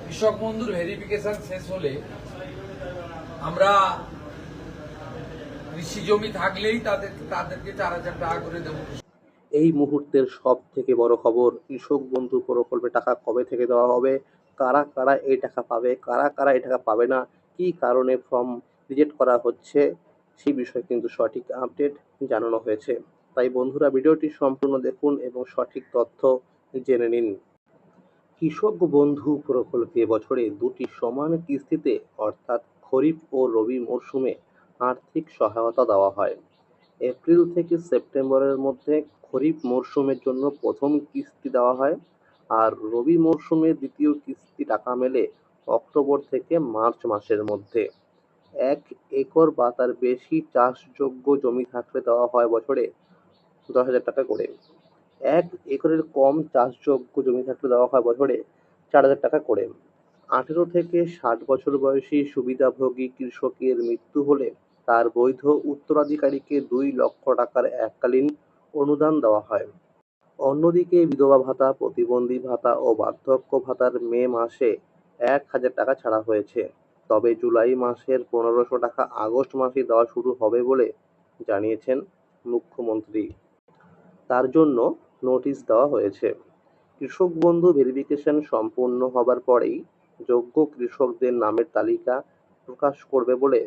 কৃষক বন্ধুর ভেরিফিকেশন শেষ হলে আমরা কৃষি জমি থাকলেই তাদেরকে 4,000 টাকা করে দেবো। এই মুহূর্তের সব থেকে বড় খবর, কৃষক বন্ধু প্রকল্পে টাকা কবে থেকে দেওয়া হবে, কারা কারা এই টাকা পাবে, কারা কারা এই টাকা পাবে না, কি কারণে ফর্ম রিজেক্ট করা হচ্ছে, সেই বিষয়ে কিন্তু সঠিক আপডেট জানানো হয়েছে। তাই বন্ধুরা ভিডিওটি সম্পূর্ণ দেখুন এবং সঠিক তথ্য জেনে নিন। কৃষক বন্ধু প্রকল্পে বছরে দুটি সমান কিস্তিতে অর্থাৎ খরিফ ও রবি মরশুমে আর্থিক সহায়তা দেওয়া হয়। এপ্রিল থেকে সেপ্টেম্বরের মধ্যে খরিফ মরশুমের জন্য প্রথম কিস্তি দেওয়া হয়, আর রবি মরশুমে দ্বিতীয় কিস্তি টাকা মেলে অক্টোবর থেকে মার্চ মাসের মধ্যে। 1 একর বা তার বেশি চাষযোগ্য জমি থাকলে দেওয়া হয় বছরে 10,000 টাকা করে। 1 একরের কম চাষযোগ্য জমি থাকলে দেওয়া হয় বছরে 4,000 টাকা করে। 18 থেকে 60 বছর বয়সী সুবিধাভোগী কৃষকের মৃত্যু হলে তার বৈধ উত্তরাধিকারীকে 2 লক্ষ টাকার এককালীন অনুদান দেওয়া হয়। অন্যদিকে বিধবা ভাতা, প্রতিবন্ধী ভাতা ও বার্ধক্য ভাতার মে মাসে 1,000 টাকা ছাড়া হয়েছে। তবে জুলাই মাসের 1,500 টাকা আগস্ট মাসে দেওয়া শুরু হবে বলে জানিয়েছেন মুখ্যমন্ত্রী। তার জন্য নোটিশ দেওয়া হয়েছে। কৃষক বন্ধু ভেরিফিকেশন সম্পূর্ণ হবার পরেই যোগ্য কৃষকদের নামের তালিকা প্রকাশ করবে বলে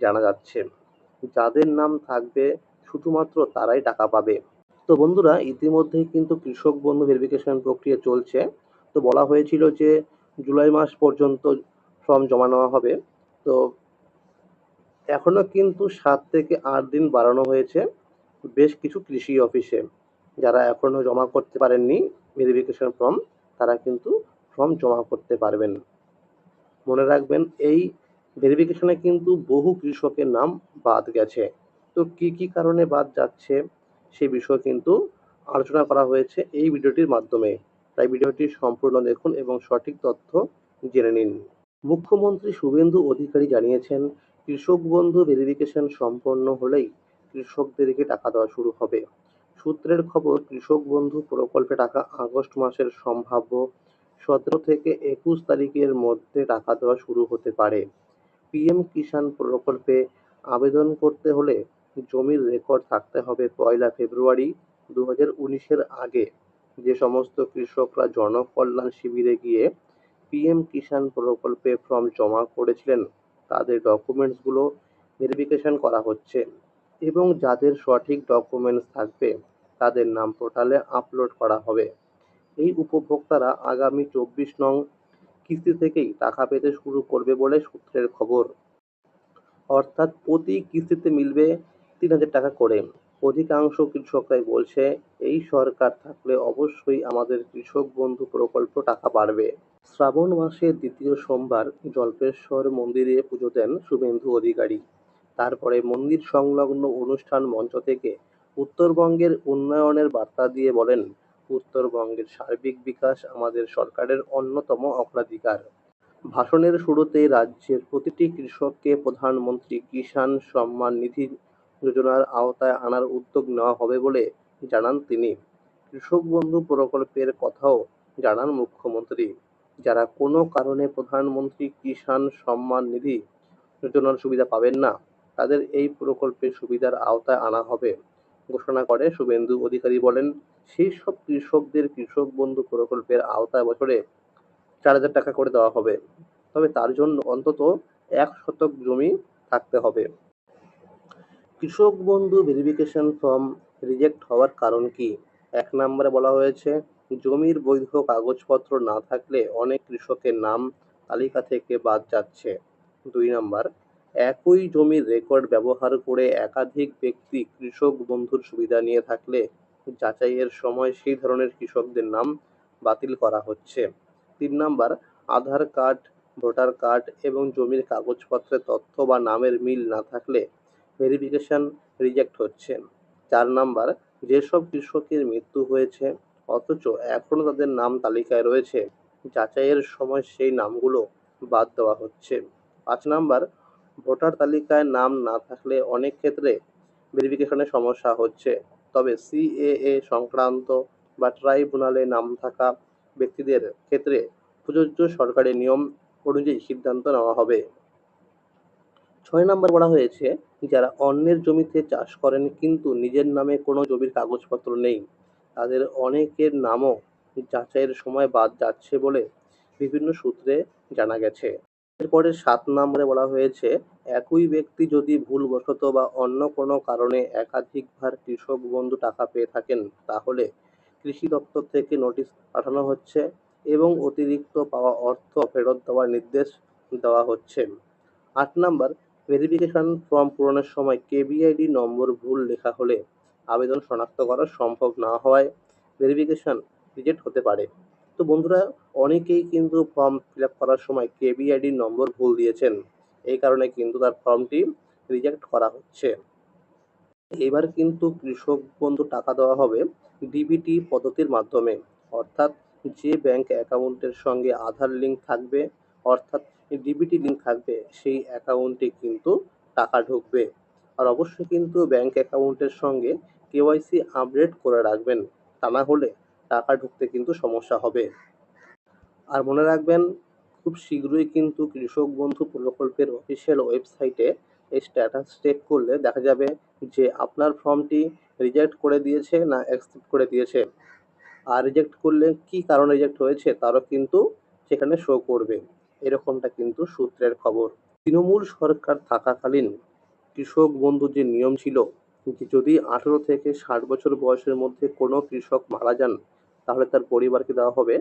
জানা যাচ্ছে। যাদের নাম থাকবে শুধুমাত্র তারাই টাকা পাবে। তো বন্ধুরা, ইতিমধ্যেই কিন্তু কৃষক বন্ধু ভেরিফিকেশন প্রক্রিয়া চলছে। তো বলা হয়েছিল যে জুলাই মাস পর্যন্ত ফর্ম জমা নেওয়া হবে। তো এখনো কিন্তু 7 থেকে 8 দিন বাড়ানো হয়েছে বেশ কিছু কৃষি অফিসে। যারা এখনো জমা করতে পারেননি ভেরিফিকেশন ফর্ম, তারা কিন্তু ফর্ম জমা করতে পারবেন। মনে রাখবেন, এই ভেরিফিকেশনে কিন্তু বহু কৃষকের নাম বাদ গেছে। তো কি কি কারণে বাদ যাচ্ছে সে বিষয়ে কিন্তু আলোচনা করা হয়েছে এই ভিডিওটির মাধ্যমে। তাই ভিডিওটি সম্পূর্ণ দেখুন এবং সঠিক তথ্য জেনে নিন। মুখ্যমন্ত্রী শুভেন্দু অধিকারী জানিয়েছেন, কৃষক বন্ধু ভেরিফিকেশন সম্পন্ন হলেই কৃষকদেরকে টাকা দেওয়া শুরু হবে। সূত্রের খবর, কৃষক বন্ধু প্রকল্পে টাকা আগস্ট মাসের সম্ভাব্য 17 থেকে 21 তারিখের মধ্যে টাকা দেওয়া শুরু হতে পারে। পিএম কিষাণ প্রকল্পে আবেদন করতে হলে জমির রেকর্ড থাকতে হবে 1 ফেব্রুয়ারি 2019-এর আগে। যে সমস্ত কৃষকরা জনকল্যাণ শিবিরে গিয়ে পিএম কিষাণ প্রকল্পে ফর্ম জমা করেছিলেন তাদের ডকুমেন্টসগুলো ভেরিফিকেশন করা হচ্ছে এবং যাদের সঠিক ডকুমেন্টস থাকবে তাদের নাম পোর্টালে আপলোড করা হবে। এই উপভোক্তারা আগামী 24 নং কিস্তি থেকেই টাকা পেতে শুরু করবে বলে সূত্রের খবর। অর্থাৎ প্রতি কিস্তিতে মিলবে 3,000 টাকা করে। অধিকাংশ কৃষকরাই বলছে, এই সরকার থাকলে অবশ্যই আমাদের কৃষক বন্ধু প্রকল্প টাকা বাড়বে। শ্রাবণ মাসের দ্বিতীয় সোমবার জল্পেশ্বর মন্দিরে পুজো দেন শুভেন্দু অধিকারী। তারপরে মন্দির সংলগ্ন অনুষ্ঠান মঞ্চ থেকে উত্তরবঙ্গের উন্নয়নের বার্তা দিয়ে বলেন, উত্তরবঙ্গের সার্বিক বিকাশ আমাদের সরকারের অন্যতম অগ্রাধিকার। ভাষণের শুরুতেই রাজ্যের প্রতিটি কৃষককে প্রধানমন্ত্রী কিষাণ সম্মান নিধি যোজনার আওতায় আনার উদ্যোগ নেওয়া হবে বলে জানান তিনি। কৃষক বন্ধু প্রকল্পের কথাও জানান মুখ্যমন্ত্রী। যারা কোনো কারণে প্রধানমন্ত্রী কিষাণ সম্মান নিধি যোজনার সুবিধা পাবেন না, তাদের এই প্রকল্পের সুবিধার আওতায় আনা হবে ঘোষণা করে শুভেন্দু অধিকারী। বলেন, সেই সব কৃষকদের কৃষক বন্ধু প্রকল্পের আওতায় বছরে 4,000 টাকা করে দেওয়া হবে। তবে তার জন্য অন্তত 1 শতক জমি থাকতে হবে। কৃষক বন্ধু ভেরিফিকেশন ফর্ম রিজেক্ট হওয়ার কারণ কি? 1 নম্বরে বলা হয়েছে, জমির বৈধ কাগজপত্র না থাকলে অনেক কৃষকের নাম তালিকা থেকে বাদ যাচ্ছে। 2 নম্বর, একই জমির রেকর্ড ব্যবহার করে একাধিক ব্যক্তি কৃষক বন্ধুর সুবিধা নিয়ে থাকলে যাচাইয়ের সময় সেই ধরনের কৃষকদের নাম বাতিল করা হচ্ছে। 3 নম্বর, আধার কার্ড, ভোটার কার্ড এবং জমির কাগজপত্রে তথ্য বা নামের মিল না থাকলে ভেরিফিকেশন রিজেক্ট হচ্ছে। 4 নম্বর, যেসব কৃষকের মৃত্যু হয়েছে অথচ এখনো তাদের নাম তালিকায় রয়েছে, যাচাইয়ের সময় সেই নামগুলো বাদ দেওয়া হচ্ছে। 5 নম্বর, ভোটার তালিকায় নাম না থাকলে অনেক ক্ষেত্রে ভেরিফিকেশনে সমস্যা হচ্ছে। তবে সিএএ সংক্রান্ত বা ট্রাইব্যুনালে নাম থাকা ব্যক্তিদের ক্ষেত্রে প্রযোজ্য সরকারি নিয়ম অনুযায়ী সিদ্ধান্ত নেওয়া হবে। ৬ নম্বর বলা হয়েছে, যারা অন্যের জমিতে চাষ করেন কিন্তু নিজের নামে কোনো জমির কাগজপত্র নেই, তাদের অনেকের নামও যাচাইয়ের সময় বাদ যাচ্ছে বলে বিভিন্ন সূত্রে জানা গেছে। এরপরে ৭ নম্বরে বলা হয়েছে, একই ব্যক্তি যদি ভুলবশত বা অন্য কোনো কারণে একাধিকবার কৃষক বন্ধু টাকা পেয়ে থাকেন, তাহলে কৃষি দপ্তর থেকে নোটিশ পাঠানো হচ্ছে এবং অতিরিক্ত পাওয়া অর্থ ফেরত দেওয়ার নির্দেশ দেওয়া হচ্ছে। ৮ নাম্বার, ভেরিফিকেশন ফর্ম পূরণের সময় কেবিআইডি নম্বর ভুল লেখা হলে আবেদন শনাক্ত করা সম্ভব না হওয়ায় ভেরিফিকেশন রিজেক্ট হতে পারে। তো বন্ধুরা, অনেকেই কিন্তু ফর্ম ফিল আপ করার সময় কেবিআইডি নম্বর ভুল দিয়েছেন, এই কারণে কিন্তু তার ফর্মটি রিজেক্ট করা হচ্ছে। এবার কিন্তু কৃষক বন্ধু টাকা দেওয়া হবে ডিবিটি পদ্ধতির মাধ্যমে, অর্থাৎ যে ব্যাংক অ্যাকাউন্টের সঙ্গে আধার লিঙ্ক থাকবে, অর্থাৎ ডিবিটি লিঙ্ক থাকবে, সেই অ্যাকাউন্টে কিন্তু টাকা ঢুকবে। আর অবশ্যই কিন্তু ব্যাংক অ্যাকাউন্টের সঙ্গে কেওয়াইসি আপডেট করে রাখবেন, তা না হলে টাকা ঢুকতে কিন্তু সমস্যা হবে। আর মনে রাখবেন, খুব শীঘ্রই কিন্তু কৃষক বন্ধু প্রকল্পের অফিসিয়াল ওয়েবসাইটে এই স্ট্যাটাস চেক করলে দেখা যাবে যে আপনার ফর্মটি রিজেক্ট করে দিয়েছে না অ্যাকসেপ্ট করে দিয়েছে। আর রিজেক্ট করলে কি কারণে রিজেক্ট হয়েছে তারও কিন্তু সেখানে শো করবে। এরকমটা কিন্তু সূত্রের খবর। তৃণমূল সরকার থাকাকালীন কৃষক বন্ধু যে নিয়ম ছিল যে যদি 18 থেকে 60 বছর বয়সের মধ্যে কোনো কৃষক মারা যান, তাহলে তার পরিবারকে দেওয়া হবে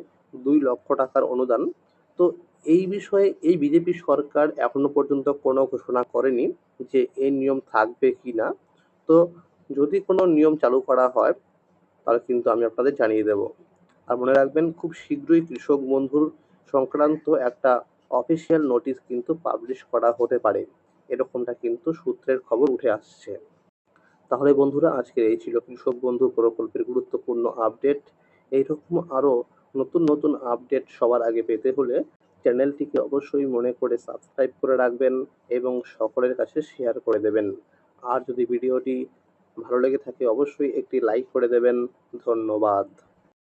2 লক্ষ টাকার অনুদান। তো এই বিষয়ে এই বিজেপি সরকার এখনো পর্যন্ত কোনো ঘোষণা করেনি যে এই নিয়ম থাকবে কি না। তো যদি কোনো নিয়ম চালু করা হয় তাহলে কিন্তু আমি আপনাদের জানিয়ে দেব। আর মনে রাখবেন, খুব শীঘ্রই কৃষক বন্ধুর সংক্রান্ত একটা অফিসিয়াল নোটিশ কিন্তু পাবলিশ করা হতে পারে, এরকমটা কিন্তু সূত্রের খবর উঠে আসছে। তাহলে বন্ধুরা, আজকের এই ছিল কৃষক বন্ধু প্রকল্পের গুরুত্বপূর্ণ আপডেট। এইরকম আরও নতুন নতুন আপডেট সবার আগে পেতে হলে চ্যানেলটিকে অবশ্যই মনে করে সাবস্ক্রাইব করে রাখবেন এবং সকলের কাছে শেয়ার করে দেবেন। আর যদি ভিডিওটি ভালো লেগে থাকে অবশ্যই একটি লাইক করে দেবেন। ধন্যবাদ।